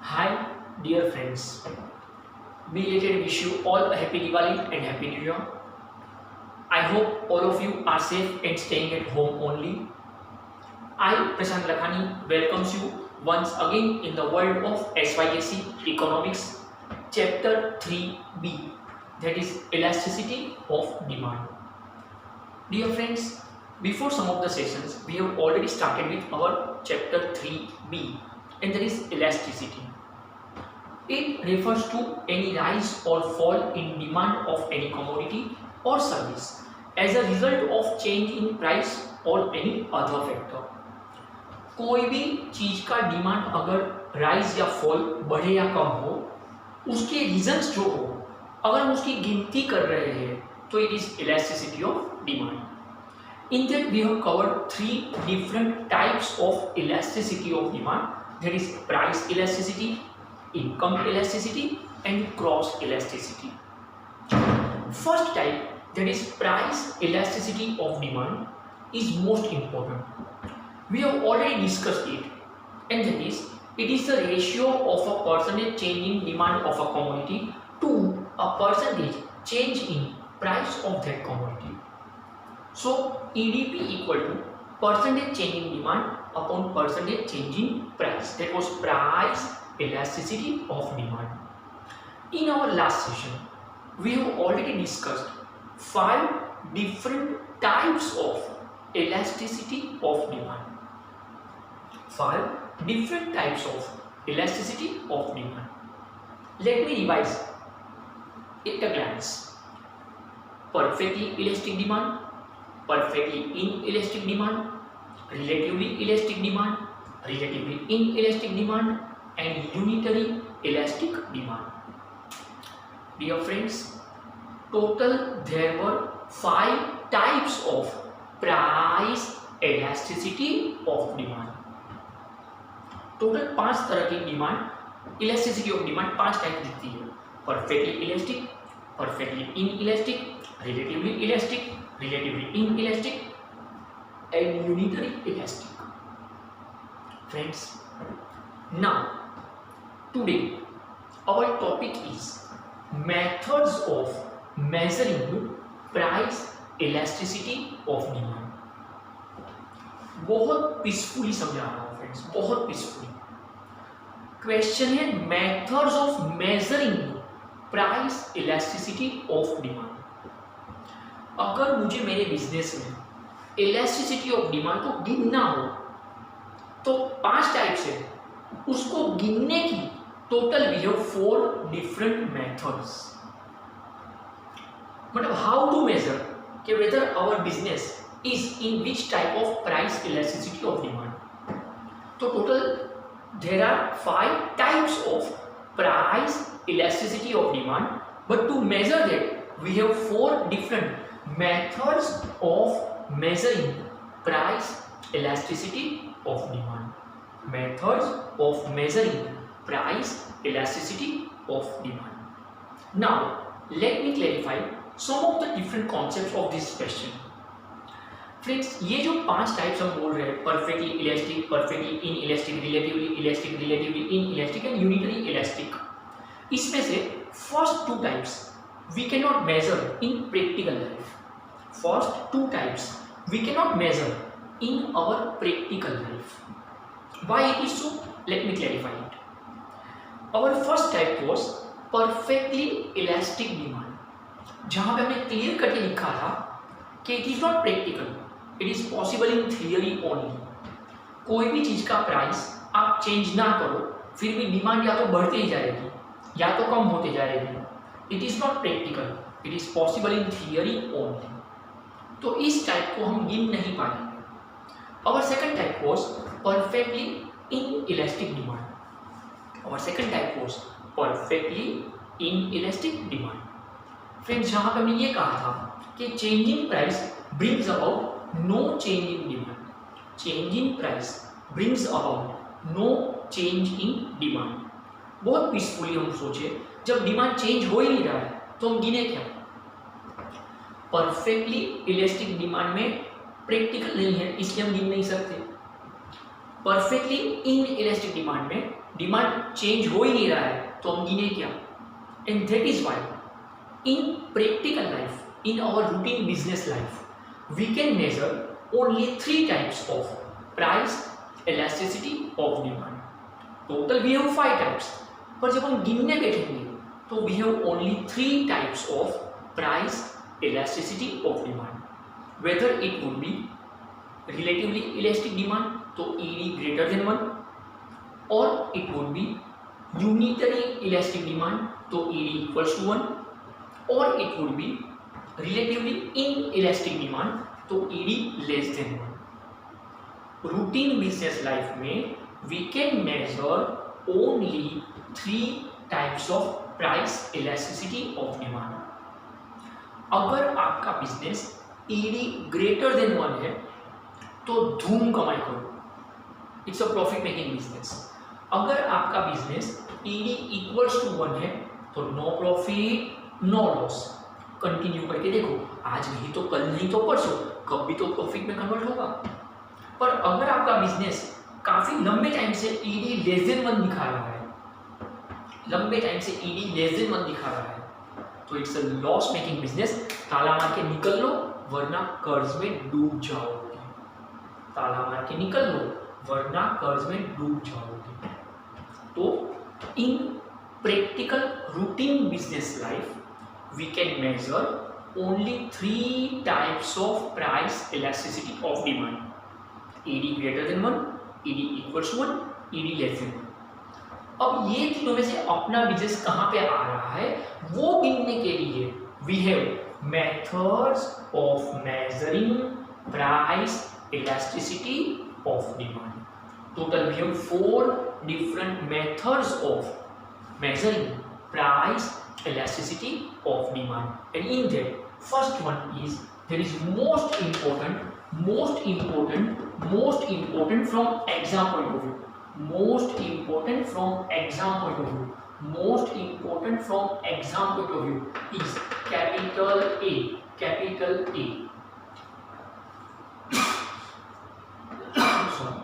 Hi, dear friends. Belated wish you all a happy Diwali and happy New Year. I hope all of you are safe and staying at home only. I, Prashant Lakhani, welcomes you once again in the world of SYSC Economics, Chapter 3B, that is Elasticity of Demand. Dear friends, before some of the sessions, we have already started with our Chapter 3B, and that is Elasticity. It refers to any rise or fall in demand of any commodity or service as a result of change in price or any other factor. कोई भी चीज का demand अगर rise या fall बढ़े या कम हो, उसके रीजंस जो हो, अगर हम उसकी गिनती कर रहे हैं तो it is elasticity of demand. In that we have covered three different types of elasticity of demand, that is price elasticity, income elasticity and cross elasticity. First type, that is price elasticity of demand, is most important. We have already discussed it, and that is it is the ratio of a percentage change in demand of a commodity to a percentage change in price of that commodity. So EDP equal to percentage change in demand upon percentage change in price. That was price elasticity of demand. In our last session, we have already discussed 5 different types of elasticity of demand. 5 different types of elasticity of demand. Let me revise at a glance. Perfectly elastic demand, perfectly inelastic demand, relatively elastic demand, relatively inelastic demand, and unitary elastic demand. Dear friends, total there were 5 types of price elasticity of demand. Total 5 तरह की demand elasticity of demand 5 type दिखती है. Perfectly elastic, perfectly inelastic, relatively elastic, relatively inelastic and unitary elastic. Friends, now today our topic is methods of measuring price elasticity of demand. बहुत peacefully समझा रहा हूँ friends, बहुत peacefully. Question है methods of measuring price elasticity of demand. अगर मुझे मेरे business में इलास्टिसिटी ऑफ डिमांड को गिनना हो तो 5 टाइप्स है, उसको गिनने की total we have 4 different methods. मतलब हाउ टू मेजर कि whether our business is in which type of price elasticity of demand. तो total there are 5 types of price elasticity of demand, but to measure that we have 4 different methods of measuring price elasticity of demand. Methods of measuring price elasticity of demand. Now let me clarify some of the different concepts of this question. Friends, ये जो 5 types हम बोल रहे हैं, perfectly elastic, perfectly inelastic, relatively elastic, relatively inelastic and unitary elastic, इसमें से first 2 types we cannot measure in practical life. First 2 types we cannot measure in our practical life. Why it is so? Let me clarify it. Our first type was perfectly elastic demand, जहाँ पे हमने clear करके लिखा था कि it is not practical, it is possible in theory only. कोई भी चीज़ का प्राइस आप चेंज ना करो, फिर भी डिमांड या तो बढ़ते ही जाएगी या तो कम होते जाएगी. It is not practical, it is possible in theory only. तो इस टाइप को हम गिन नहीं पाएंगे. Our second type was perfectly inelastic demand. Our second type was perfectly inelastic demand. Friends, जहाँ पे हमने ये कहा था कि changing price brings about no change in demand. Changing price brings about no change in demand. बहुत peacefully हम सोचे, जब डिमांड चेंज हो ही नहीं रहा है तो हम गिने क्या. परफेक्टली इलास्टिक डिमांड में प्रैक्टिकल नहीं है, इसलिए हम गिन नहीं सकते. परफेक्टली इन इलास्टिक डिमांड में डिमांड चेंज हो ही नहीं रहा है तो हम गिने क्या? And that is why in practical life, in our routine business life, we can measure only 3 types of price elasticity of demand. Total we have 5 types, पर जब हम गिनने बैठेंगे तो we have only 3 types of price elasticity of demand. Whether it would be relatively elastic demand, तो ED greater than 1, or it would be unitary elastic demand, तो ED equals to 1, or it would be relatively inelastic demand तो ED less than 1. Routine business life में we can measure only 3 types of price elasticity of demand. अगर आपका business ED greater than 1 है तो धूम कमाई करो, it's a profit making business. अगर आपका बिजनेस ED इक्वल्स टू 1 है तो no profit no loss. Continue करके देखो, आज नहीं तो कल, नहीं तो परसों, कब भी तो प्रॉफिट में कन्वर्ट होगा. पर अगर आपका बिजनेस काफी लंबे टाइम से ED लेस देन 1 दिखा रहा है, लंबे टाइम से ED लेस देन 1 दिखा रहा है, तो it's a loss making business. ताला मार के निकल लो वरना कर्ज में डूब जाओगे. ताला मार के निकल लो वरना कर्ज में डूब जाओगे. तो इन practical routine business life we can measure only 3 types of price elasticity of demand. ED greater than 1, ED equals to 1, ED less than 1. अब ये तीनों में से अपना बिजनेस कहाँ पे आ रहा है वो गिनने के लिए we have methods of measuring price elasticity of demand. Total we have 4 different methods of measuring price elasticity of demand, and in that first one is there is most important from exam point of view, most important from exam point of view is capital A. Sorry.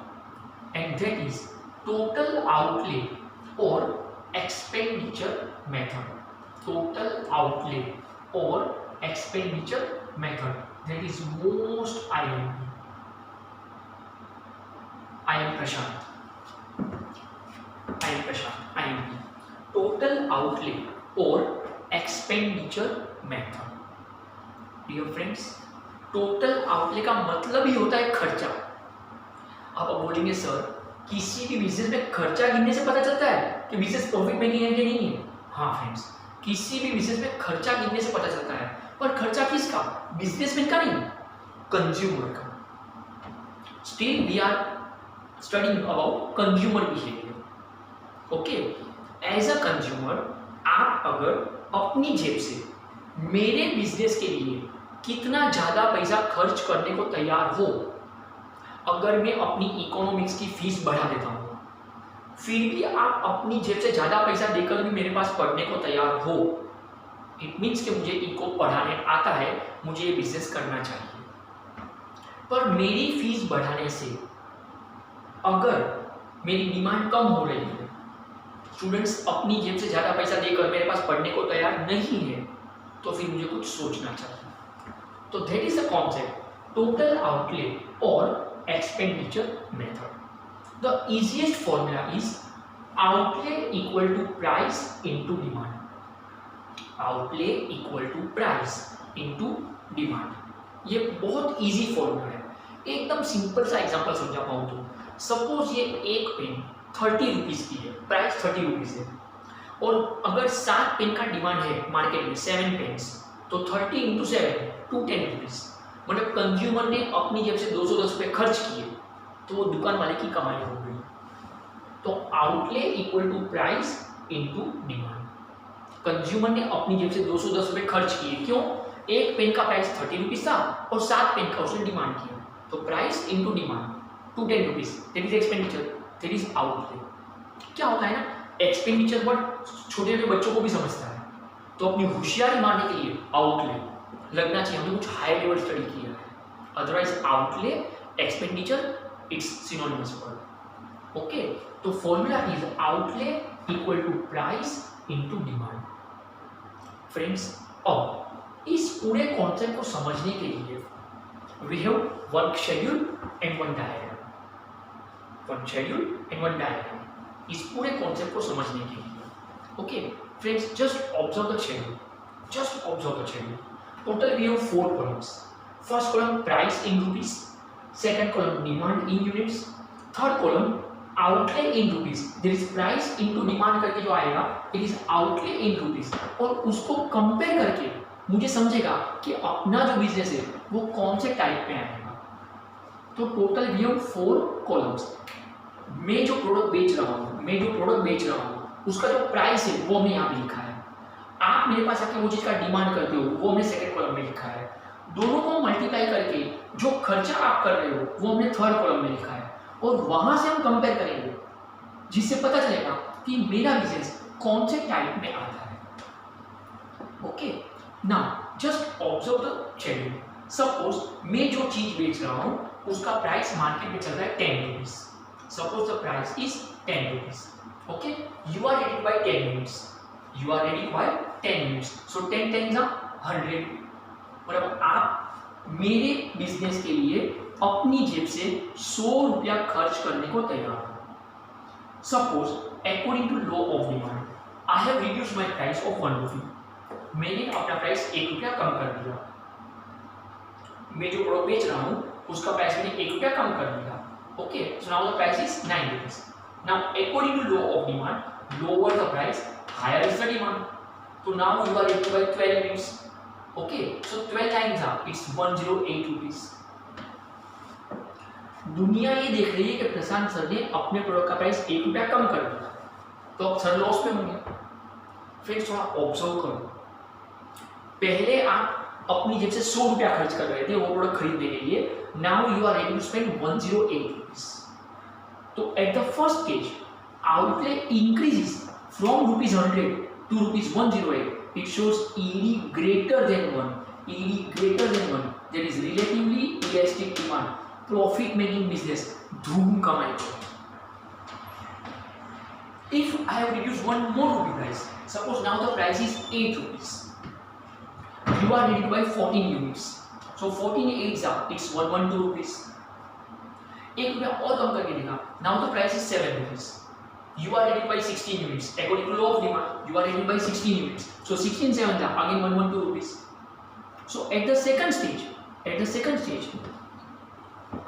And that is total outlay or expenditure method. Total outlay or expenditure method, that is most IMP. I am Prashant. IMP. Total outlay or expenditure method. Dear friends, total outlay का मतलब ही होता है खर्चा. आप बोलेंगे sir किसी भी business में खर्चा गिनने से पता चलता है कि बिजनेस प्रॉफिट मेकिंग है कि नहीं है. हाँ फ्रेंड्स, किसी भी बिजनेस में खर्चा गिनने से पता चलता है, पर खर्चा किसका? बिजनेसमैन का नहीं, कंज्यूमर का. Still we are studying about consumer behaviour. Okay, as a consumer आप अगर अपनी जेब से मेरे बिजनेस के लिए कितना ज़्यादा पैसा खर्च करने को तैयार हो, अगर मैं अपनी इकोनॉमिक्स की फीस बढ़ा देता हूँ, फिर भी आप अपनी जेब से ज़्यादा पैसा देकर भी मेरे पास पढ़ने को तैयार हो, इट मीन्स कि मुझे इको पढ़ाने आता है, मुझे ये बिजनेस करना चाहिए. पर मेरी फीस बढ़ाने से अगर मेरी डिमांड कम हो रही है, स्टूडेंट्स अपनी जेब से ज़्यादा पैसा देकर मेरे पास पढ़ने को तैयार नहीं है, तो फिर मुझे कुछ सोचना चाहिए. तो that is the concept total outlay और expenditure method. The easiest formula is outlay equal to price into demand. Outlay equal to price into demand. ये बहुत easy formula है. एकदम सिंपल सा एग्जांपल समझा पाऊँ तो सपोज ये एक पेन 30 रुपीज़ की है, प्राइस 30 रुपीज़ है, और अगर 7 पेन का डिमांड है मार्केट में, 7 पेन्स, तो 30 इंटू 7 210 रुपीज़. मतलब कंज्यूमर ने अपनी जेब से 210 रुपये खर्च किए तो वो दुकान वाले की कमाई हो गई. तो outlay equal to price into demand. Consumer ने अपनी जेब से 210 रुपये खर्च किए, क्यों? एक पेन का प्राइस 30 रुपीज़ था और 7 पेन का उसने डिमांड किया, तो price into demand 210 rupees, that is expenditure, that is outlay. क्या होता है ना, एक्सपेंडिचर वर्ड छोटे छोटे बच्चों को भी समझता है, तो अपनी होशियारी मारने के लिए आउटले लगना चाहिए हमने कुछ हाई लेवल स्टडी किया है. Otherwise outlay expenditure it's synonymous word. Okay, तो formula is outlay equal to price into demand. Friends, अब इस पूरे कॉन्सेप्ट को समझने के लिए we have one schedule and one diagram, one schedule and one diagram इस पूरे कॉन्सेप्ट को समझने के लिए। Okay friends, just observe the schedule, just observe the schedule. Total we have 4 columns. First column price in rupees, second column demand in units, third column outlay in rupees. There is price into demand करके जो आएगा it is outlay in rupees, और उसको compare करके मुझे समझेगा कि अपना जो बिजनेस है वो कौन से टाइप में आएगा। तो टोटल वी हैव 4 कॉलम्स। मैं जो प्रोडक्ट बेच रहा हूँ उसका जो प्राइस है वो हमने यहाँ पे लिखा है। आप मेरे पास आके वो चीज़ का डिमांड करते हो वो हमने सेकंड कॉलम में लिखा है। दोनों को मल्टीप्लाई करके जो खर्चा आप कर रहे हो वो हमने थर्ड कॉलम में लिखा है, और वहां से हम कंपेयर करेंगे जिससे पता चलेगा कि मेरा बिजनेस कौन से टाइप में आता है। Okay, now just observe the schedule. Suppose मैं जो चीज बेच रहा हूँ उसका प्राइस मार्केट में चल रहा है 10 rupees. Suppose the price is 10 rupees. Okay, you are ready buy 10 units, you are ready buy 10 units, so 10 10 100। मतलब आप मेरे बिजनेस के लिए अपनी जेब से 100 रुपया खर्च करने को तैयार हो। Suppose according to law of demand I have reduce my price of 1 rupee. मैंने अपना प्राइस 1 रुपया कम कर दिया। मैं जो प्रोडक्ट बेच रहा हूँ उसका प्राइस मैंने 1 रुपया कम कर दिया। Okay, so now the price is 9 rupees. Now according to law of demand, lower the price higher is the demand. तो now you are ready buy 12 units. Okay, so 12 times up it's 108 rupees. दुनिया ये देख रही है कि प्रशांत sir ने अपने product का प्राइस 1 रुपया कम कर दिया, तो अब सर लॉस में होंगे। फिर थोड़ा ऑब्जर्व करो, पहले आप अपनी जेब से 100 रुपया खर्च कर रहे थे वो प्रोडक्ट खरीदने के लिए, now you are ready to spend 108 rupees. तो at the first stage outlay increases from ₹100 to ₹108. It shows ED greater than 1. ED greater than 1. That is relatively elastic demand. Profit making business. धूम कमाई। If I have reduced one more rupee price, suppose now the price is 8 rupees. You are ready to buy 14 units. So 14 8s up, it's 112 rupees. 1 रुपया और कम करके देखा. Now the price is 7 rupees. You are ready to buy 16 units. According to law of demand, you are ready to buy 16 units. So 16 7 up, again 112 rupees. So at the second stage,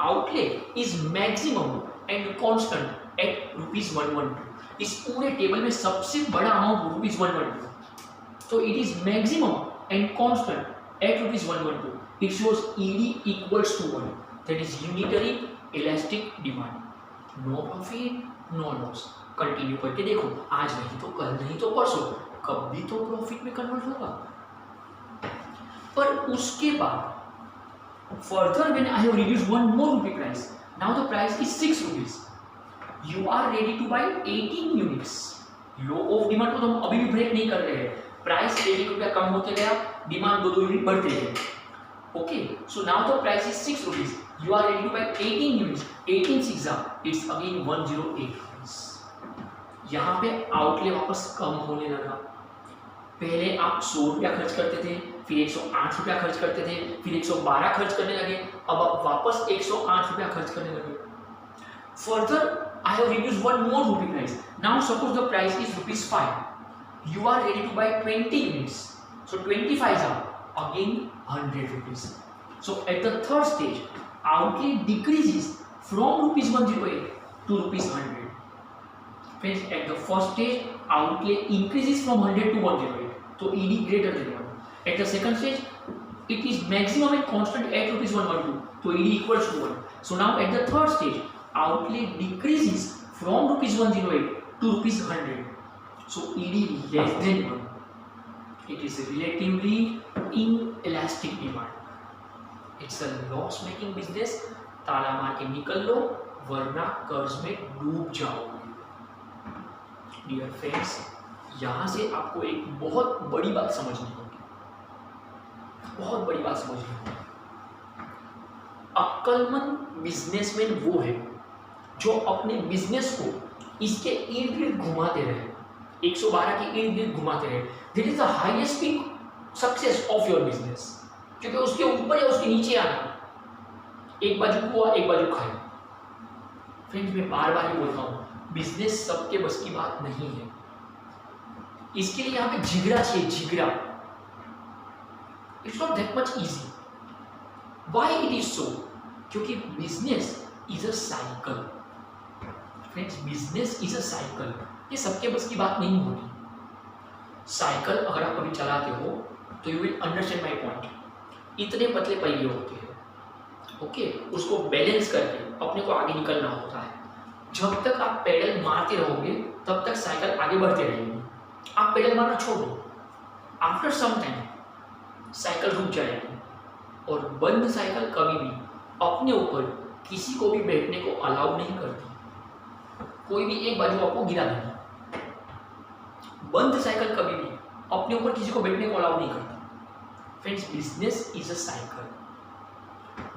outlay is maximum and constant at ₹112. इस पूरे table में सबसे बड़ा amount ₹112. So it is maximum and constant at ₹112. It shows ED equals to 1. That is unitary elastic demand. No profit, no loss. Continue करके देखो, आज नहीं तो कल, नहीं तो परसों, कभी तो प्रॉफिट में कन्वर्ट होगा। पर उसके बाद further when I have reduced one more rupee price, now the price is 6 rupees. You are ready to buy 18 units. Law of demand को तो हम अभी भी ब्रेक नहीं कर रहे हैं। प्राइस 1 रुपया कम होते गया, डिमांड 2 यूनिट बढ़ते गए। Okay, so now the price is 6 rupees. You are ready to buy 18 units. 18 6 it's again 108 rupees. यहाँ पे आउटले वापस कम होने लगा। पहले आप 100 रुपया खर्च करते थे, फिर 108 रुपया खर्च करते थे, फिर 112 खर्च करने लगे, अब आप वापस 108 रुपया खर्च करने लगे। Further I have reduced one more rupee price. Now suppose the price is ₹5. You are ready to buy 20 units. So 25 are again 100 rupees. So at the third stage, outlay decreases from ₹108 to ₹100. Friends, at the first stage, outlay increases from 100 to 108. So ED greater than 1. At the second stage, it is maximum and constant at ₹112. So ED equals to 1. So now at the third stage, outlay decreases from ₹108 to ₹100. So ED less than 1. It is relatively inelastic demand. It's a loss making business. ताला मार के निकल लो वरना कर्ज में डूब जाओगे। Dear friends, यहाँ से आपको एक बहुत बड़ी बात समझनी होगी, बहुत बड़ी बात समझनी होगी। अक्लमंद बिजनेसमैन वो है जो अपने बिजनेस को इसके इर्द गिर्द घुमाते रहे, 112 के इर्द गिर्द घुमाते रहे, that is the highest peak success of your business. क्योंकि उसके ऊपर या उसके नीचे आना, एक बाजू हुआ एक बाजू खाई। फ्रेंड्स, मैं बार बार ही बोलता हूँ, बिजनेस सबके बस की बात नहीं है। इसके लिए यहाँ पे जिगरा चाहिए, जिगरा। It's not that much easy. Why it is so? क्योंकि business is a cycle. Friends, business is a cycle, ये सबके बस की बात नहीं होती। साइकिल अगर आप कभी चलाते हो तो you will understand my point. इतने पतले पहिए होते हैं, ओके, उसको बैलेंस करके अपने को आगे निकलना होता है। जब तक आप पेडल मारते रहोगे तब तक साइकिल आगे बढ़ते रहेगी। आप पेडल मारना छोड़ दो, आफ्टर सम टाइम साइकिल रुक जाएगी। और बंद साइकिल कभी भी अपने ऊपर किसी को भी बैठने को अलाउ नहीं करती। कोई भी एक बाजू आपको गिरा देगी। बंद साइकिल कभी भी अपने ऊपर किसी को बैठने को अलाउ नहीं करती। Friends, business is a cycle.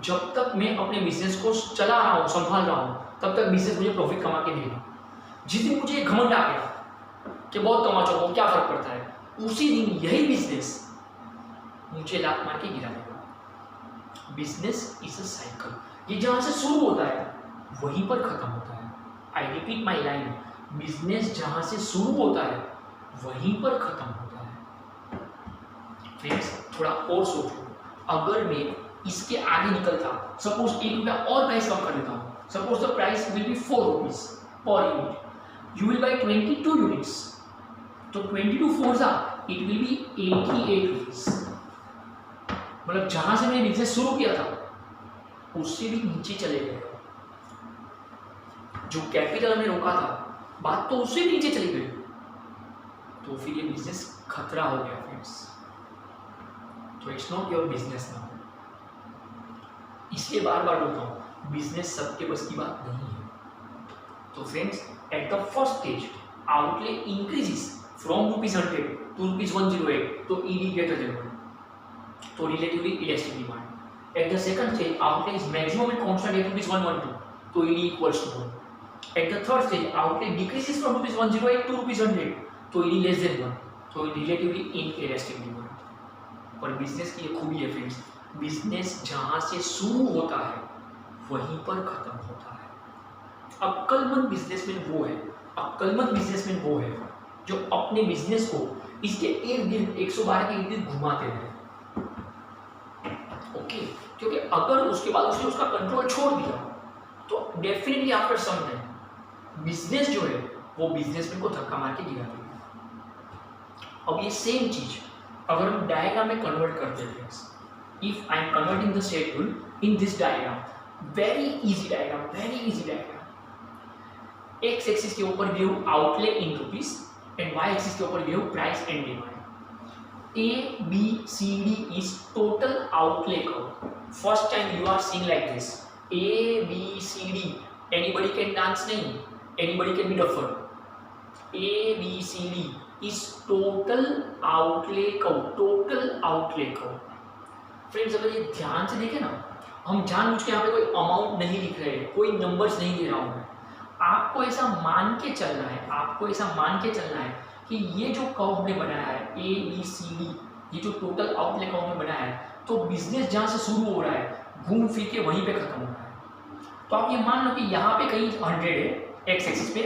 जब तक मैं अपने बिजनेस को चला रहा हूँ, संभाल रहा हूँ, तब तक बिजनेस मुझे प्रॉफिट कमा के देगा। जिस दिन मुझे घमंड आ गया कि बहुत कमा चुका हूँ, क्या फर्क पड़ता है, उसी दिन यही बिजनेस मुझे लात मार के गिरा देगा। Business is a cycle. ये जहाँ से शुरू होता है वहीं पर खत्म होता है। I repeat my line, business जहाँ से शुरू होता है वहीं पर खत्म होता है। फ्रेंड्स, थोड़ा और सोचो, अगर मैं इसके आगे निकलता, सपोज 1 रुपया और प्राइस कम कर देता हूँ, suppose the price will be 4 rupees per unit, you will by 22 units, तो 22 4 जा इट विल बी 88 रुपीज। मतलब जहां से मैंने बिजनेस शुरू किया था उससे भी नीचे चले गए। जो कैपिटल हमने रोका था, बात तो उससे भी नीचे चली गई, तो फिर ये बिजनेस खतरा हो गया। फ्रेंड्स, तो it's not your business now. इसलिए बार बार बोलता हूँ, बिजनेस सबके बस की बात नहीं है। तो friends, eight the first stage outlay increases from ₹100 to ₹108, तो ED greater than 1, तो relatively elastic demand. At the second stage, outlay is maximum and constant at ₹112, तो ED equals to 1. At the third stage, outlay decreases from ₹108 to ₹100, तो ED less than 1, तो relatively inelastic demand. और business की ये खूबी है friends, business जहाँ से शुरू होता है वहीं पर खत्म होता है। अक्लमंद बिजनेसमैन वो है, अक्लमंद बिजनेसमैन वो है जो अपने बिजनेस को इसके इर्द गिर्द 112 के इर्द गिर्द घुमाते रहे। ओके, क्योंकि अगर उसके बाद उसने उसका कंट्रोल छोड़ दिया तो definitely after some time business जो है वो बिजनेसमैन को धक्का मार के गिरा देगा। अब ये सेम चीज अगर हम डायग्राम में कन्वर्ट करते हैं, if I am converting the schedule in this diagram, very easy diagram, very easy diagram. X axis के ऊपर view outlay in rupees and Y axis के ऊपर view price and demand. A, B, C, D is total outlay curve. First time you are seeing like this. A, B, C, D. Anybody can dance नहीं, anybody can be duffer. A, B, C, D is total outlay curve. Total outlay curve. Friends, अगर ये ध्यान से देखें ना, हम जानबूझ के यहाँ पे कोई अमाउंट नहीं लिख रहे, कोई नंबर्स नहीं दे रहा हूँ मैं। आपको ऐसा मान के चलना है, आपको ऐसा मान के चलना है कि ये जो कर्व हमने बनाया है A, B, C, D, ये जो टोटल आउटले कर्व हमने बनाया है, तो बिजनेस जहाँ से शुरू हो रहा है घूम फिर के वहीं पे खत्म हो रहा है। तो आप ये मान लो कि यहाँ पे कहीं 100 है एक्स एक्सिस पे,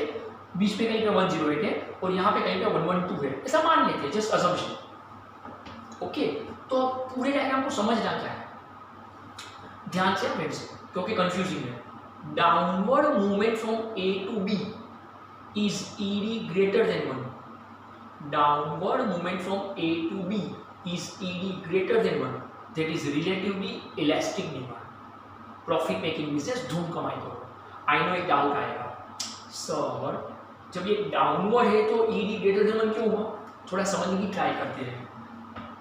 बीच पे कहीं पे 108 है और यहाँ पे कहीं पे 112 है, ऐसा मान लेते हैं, जस्ट अजम्पशन। ओके, तो पूरे डायग्राम को समझना क्या है, ध्यान से फ्रेंड्स, क्योंकि कंफ्यूजिंग है। Downward movement from A to B is ED greater than 1. Downward movement from A to B is ED greater than 1. That is relatively elastic demand. Profit making business धूम कमाई करो। I know एक doubt आएगा, sir जब ये downward है तो ED greater than 1 क्यों हुआ? थोड़ा समझने की ट्राई करते हैं।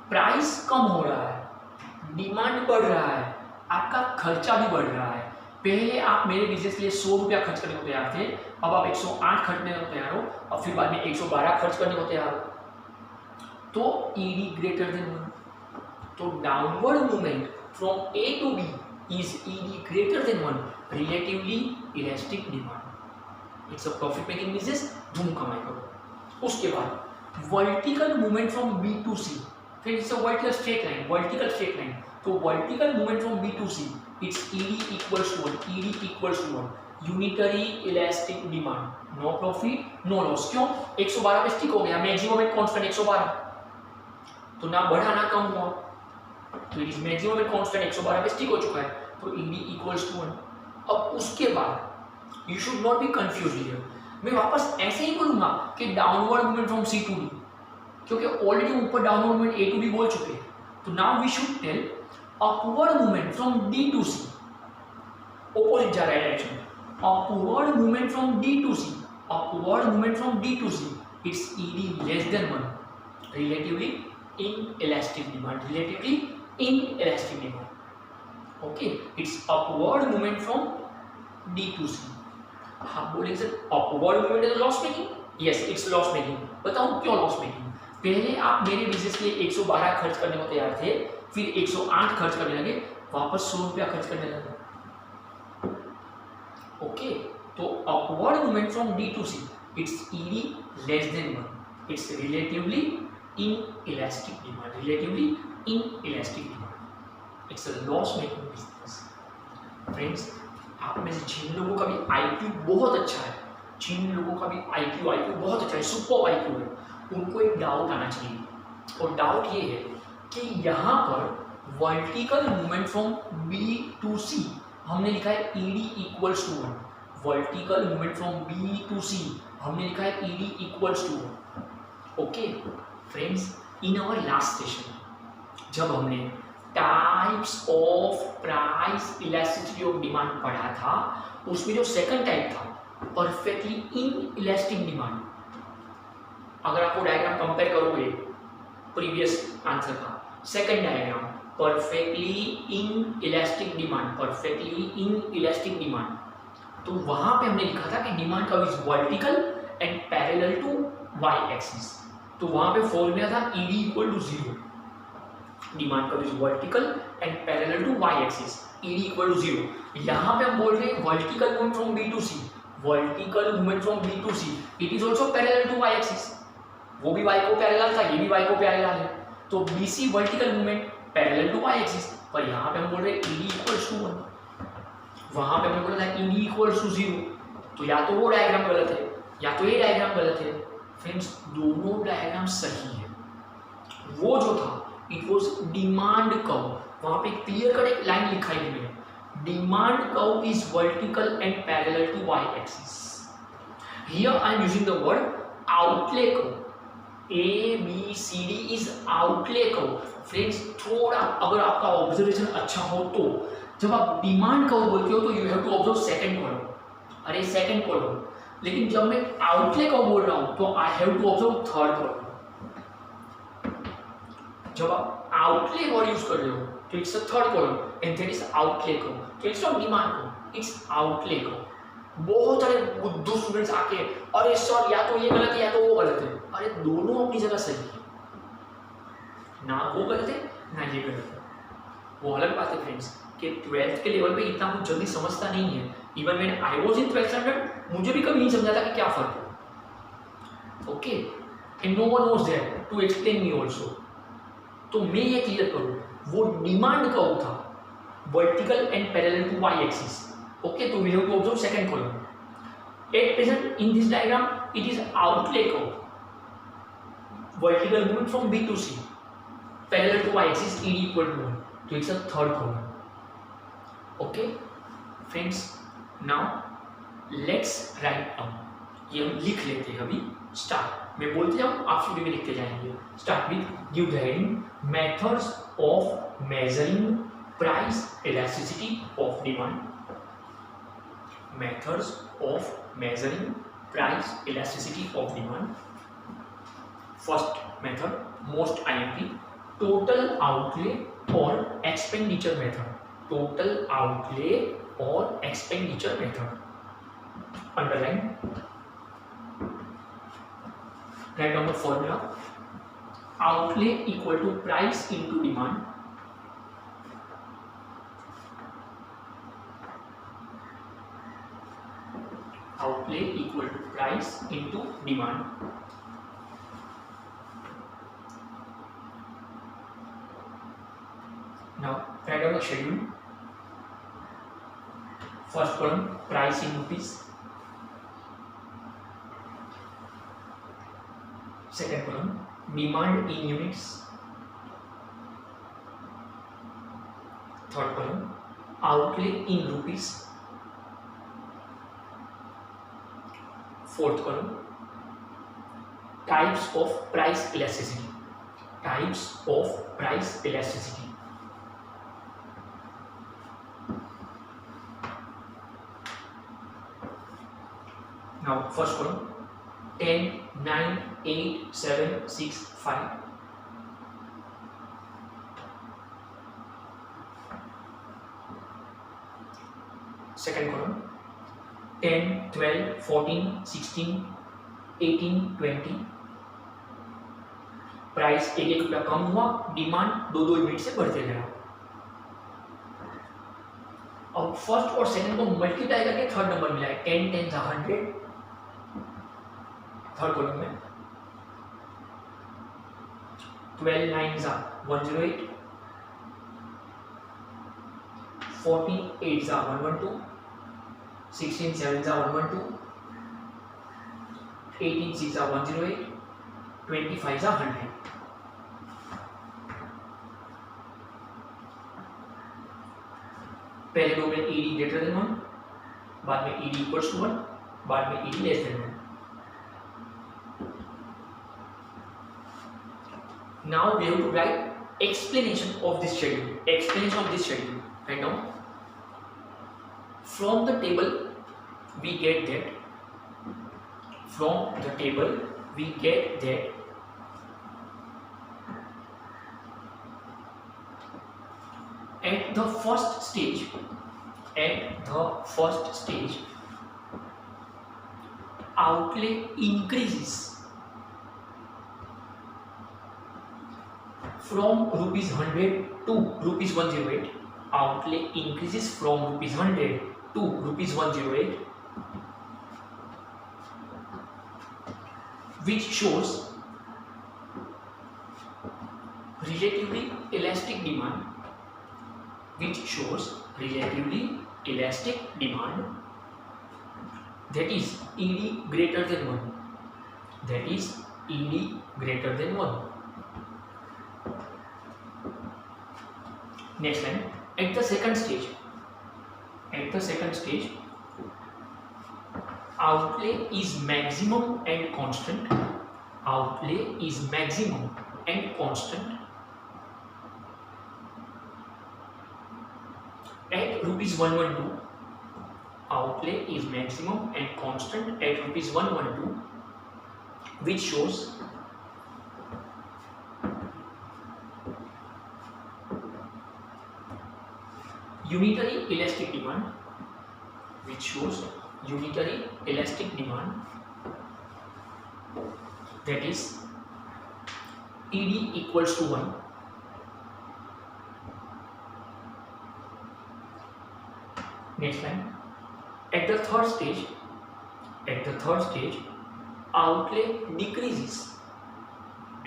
प्राइस कम हो रहा है, डिमांड बढ़ रहा है, आपका खर्चा भी बढ़ रहा है। पहले आप मेरे बिजनेस के लिए 100 रुपया खर्च करने को तैयार थे, अब आप 108 खर्चने को तैयार हो, और फिर बाद में 112 खर्च करने को तैयार हो, तो ED ग्रेटर देन 1। तो downward movement from A to B is ED greater than 1, relatively elastic demand. It's a profit making business, धूम कमाई करो। उसके बाद vertical movement from B to C, फिर it's a vertical straight line, vertical straight line, तो vertical movement from B to C it's ED equals to 1, ED equals to 1, unitary elastic demand, no profit no loss. क्यों? 112 पे stick हो गया, maximum and constant 112, तो ना बढ़ा ना कम हुआ, तो it is maximum and constant 112 पे स्टिक हो चुका है, तो ईडी इक्वल्स टू 1। अब उसके बाद you should not be confuse here, मैं वापस ऐसे ही बोलूंगा कि downward movement from C to D, क्योंकि ऑलरेडी ऊपर downward movement A to B बोल चुके हैं, तो now we should tell upward movement from D to C, opposite जा रहा है direction, upward movement from D to C, upward movement from D to C it's ED less than 1, relatively inelastic demand, relatively inelastic demand, okay, it's upward movement from D to C। आप बोलेंगे sir upward movement is loss making, yes it's loss making, बताऊं क्यों loss making। पहले आप मेरे business के लिए 112 खर्च करने को तैयार थे, फिर 108 खर्च करने लगे, वापस 100 रुपया खर्च करने लगे, ओके, तो upward movement from D to C it's ED less than 1, it's relatively inelastic demand, relatively inelastic demand, it's a loss making business। friends, आप में से जिन लोगों का भी IQ बहुत अच्छा है, जिन लोगों का भी IQ बहुत अच्छा है, सुपर IQ है, उनको एक डाउट आना चाहिए, और डाउट ये है कि यहाँ पर vertical movement from B to C हमने लिखा है ED equals to 1, vertical movement from B to C हमने लिखा है ED equals to 1, okay. Friends, in our last session जब हमने types of price elasticity of demand पढ़ा था, उसमें जो सेकंड टाइप था परफेक्टली इनइलास्टिक डिमांड, अगर आपको डायग्राम कंपेयर करोगे प्रीवियस आंसर का, second diagram perfectly inelastic demand, perfectly inelastic demand, तो वहां पे हमने लिखा था कि demand curve is vertical and parallel to Y axis, तो वहां पे फॉर्मूला था ED equal to 0, demand curve is vertical and parallel to Y axis, ED equal to 0। यहाँ पे हम बोल रहे हैं vertical movement from B to C, vertical movement from B to C it is also parallel to Y axis, वो भी y को parallel था, ये भी y को पैरेलल है, तो BC vertical movement parallel to Y axis, पर यहाँ पे हम बोल रहे हैं ED इक्वल टू 1, वहां पे हमने बोला था ED इक्वल टू 0, तो या तो वो डायग्राम गलत है या तो ये डायग्राम गलत है। फ्रेंड्स, दोनों डायग्राम सही है, वो जो था इट वाज डिमांड कर्व, वहां पे क्लियर कट एक लाइन लिखा है मैंने, demand curve is vertical and parallel to Y axis, here I am using the word outlay curve, ABCD is outlay curve. Friends, थोड़ा अगर आपका ऑब्जर्वेशन अच्छा हो तो जब आप डिमांड कर्व बोलते हो तो you have to observe second column, अरे सेकंड कॉलम, लेकिन जब मैं आउटले कर्व बोल रहा हूं तो I have to observe third column. जब आप आउटले वर्ड यूज कर रहे हो तो it's a third column and that is outlay curve, तो it's not demand curve, it's outlay curve. बहुत सारे बुद्धू स्टूडेंट्स आके अरे सर या तो ये गलत है या तो वो गलत है, अरे दोनों अपनी जगह सही है, ना वो गलत है ना ये गलत है, वो अलग बात है फ्रेंड्स कि 12th के लेवल पे इतना कुछ जल्दी समझता नहीं है। Even when I was in 12th standard मुझे भी कभी नहीं समझा था कि क्या फर्क है, okay, and no one was there to explain me also. तो मैं ये क्लियर करूं, वो डिमांड कर्व था vertical and parallel to Y axis, okay, तो we have to observe second column. At present in this diagram it is outlay curve, vertical movement from B to C parallel to y axis ED equal to 1, so it's a third column, okay friends। now let's write down, ये हम लिख लेते हैं अभी, start मैं बोलते जाऊँ आप शुरू में लिखते जाएंगे। Start with give the heading methods of measuring price elasticity of demand, methods of measuring price elasticity of demand. First method, most IMP, total outlay or expenditure method, total outlay or expenditure method, underline, write down the formula, outlay equal to price into demand, outlay outlay equal to price into demand. Now write down the schedule. First column, price in rupees. Second column, demand in units. Third column, outlay in rupees. Fourth column, types of price elasticity. Types of price elasticity. Now first column, 10, 9, 8, 7, 6, 5. Second column, 10, 12, 14, 16, 18, 20. Price एक रुपया कम हुआ, demand 2-2 unit से बढ़ते गया। अब first और second को multiply करके थर्ड नंबर मिला है। 10 10 100 थर्ड कॉलम में, 12 9 108, 14 8 112, 16 7 112, 18 6 108, 25 100। पहले दो में ED ग्रेटर देन 1, बाद में ED इक्वल्स टू 1, बाद में ED less than 1। Now we have to write explanation of this schedule. Explanation of this schedule. Right now, from the table we get that. From the table we get that. At the first stage, outlay increases from rupees 100 to rupees 108. Outlay increases from rupees 100 to rupees 108, which shows relatively elastic demand. Which shows relatively elastic demand, that is ED greater than 1. That is ED greater than 1. Next line, at the second stage, outlay is maximum and constant. Outlay is maximum and constant at rupees 112. Outlay is maximum and constant at rupees 112, which shows unitary elastic demand. Which shows unitary elastic demand, that is ED equals to 1. Next line, at the third stage, outlay decreases.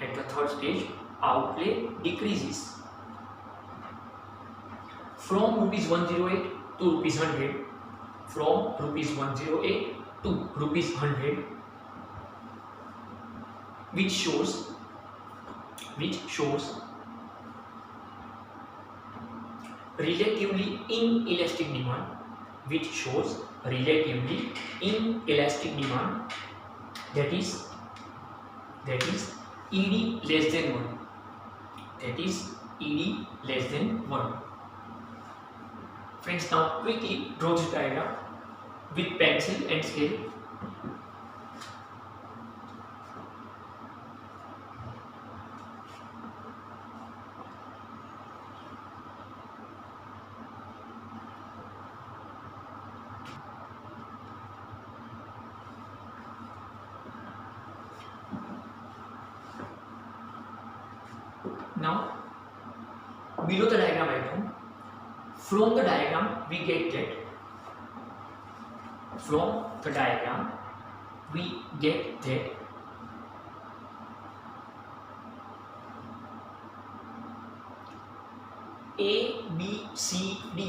At the third stage, outlay decreases from rupees 108 to rupees 100. From rupees 108 to rupees 100, which shows relatively inelastic demand. Which shows relatively inelastic demand, that is ED less than 1. That is ED less than 1. Friends, now quickly draw this diagram with pencil and scale. Now below the diagram item, from the diagram we get that, from the diagram we get that A, B, C, D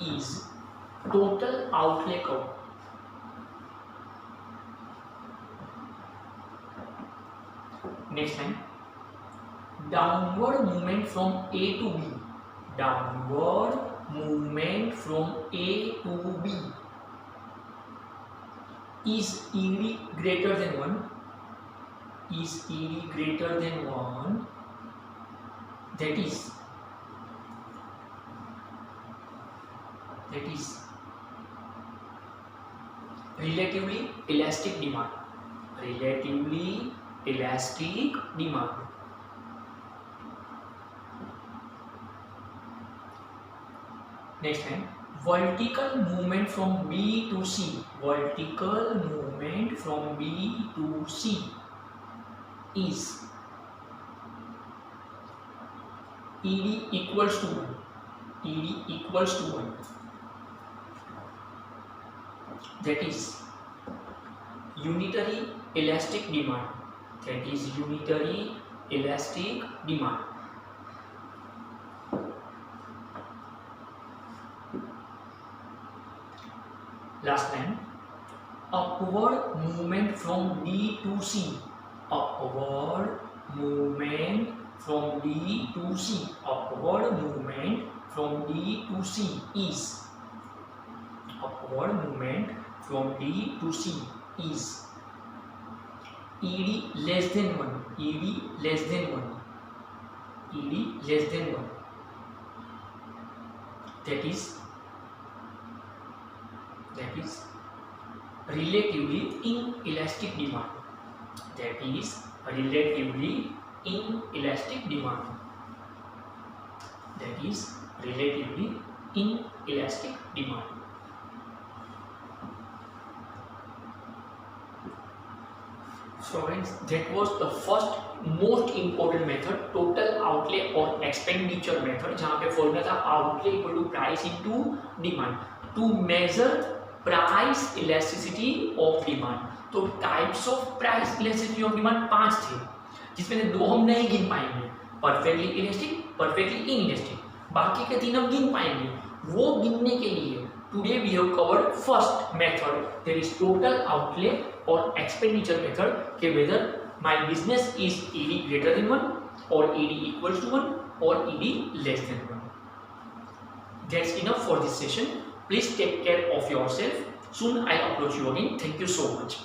is total outlay cover. Next line, downward movement from A to B. Downward movement from A to B is ED greater than 1. Is ED greater than 1, that is relatively elastic demand. Relatively elastic demand. Next line, vertical movement from B to C. Vertical movement from B to C is ED equals to 1. ED equals to 1. That is unitary elastic demand. That is unitary elastic demand. Last line, upward movement from D to C. Upward movement from D to C. Upward movement from D to C is upward movement from D to C is ED less than 1. ED less than 1. ED less than 1. That is relatively inelastic demand. That is relatively inelastic demand. That is relatively inelastic demand. So friends, that was the first most important method, total outlay or expenditure method, जहाँ पे formula था outlay equal to price into demand to measure price elasticity of demand. तो types of price elasticity of demand 5 थे, जिसमें से 2 हम नहीं गिन पाएंगे, perfectly elastic, perfectly inelastic. बाकी के 3 हम गिन पाएंगे. वो गिनने के लिए today we have covered first method, there is total outlay or expenditure method, कि whether my business is ED greater than 1 or ED equals to 1 or ED less than 1. That's enough for this session. Please take care of yourself. Soon I'll approach you again. Thank you so much.